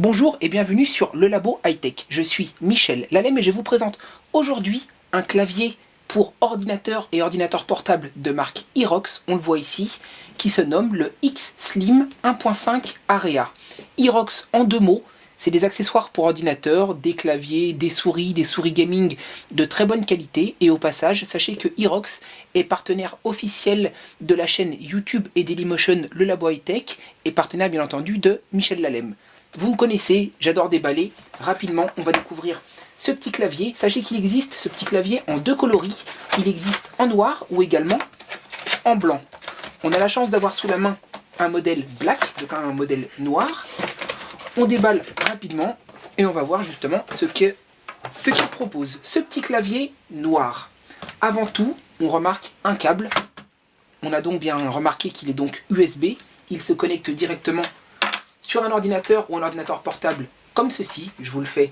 Bonjour et bienvenue sur le Labo High-Tech. Je suis Michel Lalem et je vous présente aujourd'hui un clavier pour ordinateur et ordinateur portable de marque Irox, on le voit ici, qui se nomme le X-Slim 1.5 Area. Irox en deux mots, c'est des accessoires pour ordinateur, des claviers, des souris gaming de très bonne qualité. Et au passage, sachez que Irox est partenaire officiel de la chaîne YouTube et Dailymotion Le Labo High-Tech et partenaire bien entendu de Michel Lalem. Vous me connaissez, j'adore déballer. Rapidement, on va découvrir ce petit clavier. Sachez qu'il existe ce petit clavier en deux coloris. Il existe en noir ou également en blanc. On a la chance d'avoir sous la main un modèle black, donc un modèle noir. On déballe rapidement et on va voir justement ce qu'il propose. Ce petit clavier noir. Avant tout, on remarque un câble. On a donc bien remarqué qu'il est donc USB. Il se connecte directement sur un ordinateur ou un ordinateur portable comme ceci. Je vous le fais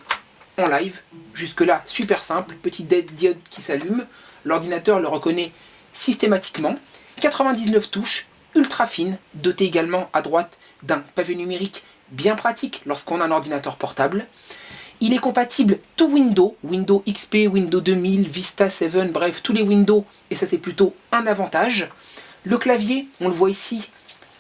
en live. Jusque là, super simple. Petite diode qui s'allume. L'ordinateur le reconnaît systématiquement. 99 touches, ultra fines, doté également à droite d'un pavé numérique bien pratique lorsqu'on a un ordinateur portable. Il est compatible tout Windows, Windows XP, Windows 2000, Vista 7, bref, tous les Windows, et ça c'est plutôt un avantage. Le clavier, on le voit ici,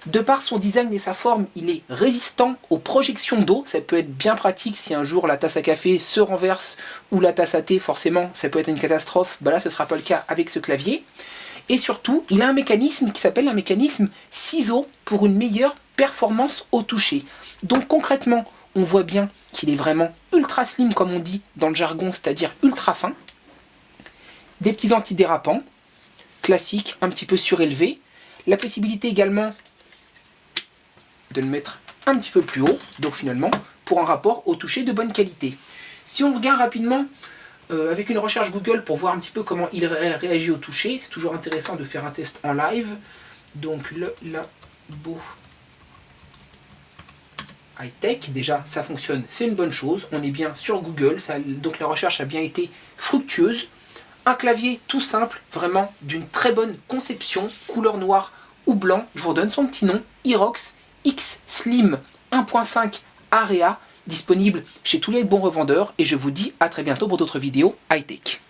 de par son design et sa forme, il est résistant aux projections d'eau. Ça peut être bien pratique si un jour la tasse à café se renverse ou la tasse à thé, forcément, ça peut être une catastrophe. Bah là, ce ne sera pas le cas avec ce clavier. Et surtout, il a un mécanisme qui s'appelle un mécanisme ciseau pour une meilleure performance au toucher. Donc concrètement, on voit bien qu'il est vraiment ultra slim comme on dit dans le jargon, c'est-à-dire ultra fin. Des petits antidérapants, classiques, un petit peu surélevés. La possibilité également de le mettre un petit peu plus haut, donc finalement, pour un rapport au toucher de bonne qualité. Si on regarde rapidement avec une recherche Google pour voir un petit peu comment il réagit au toucher, c'est toujours intéressant de faire un test en live. Donc le Labo High-Tech, déjà ça fonctionne, c'est une bonne chose, on est bien sur Google, donc la recherche a bien été fructueuse. Un clavier tout simple, vraiment d'une très bonne conception, couleur noire ou blanc, je vous redonne son petit nom, Irox X-Slim 1.5 Area, disponible chez tous les bons revendeurs, et je vous dis à très bientôt pour d'autres vidéos high-tech.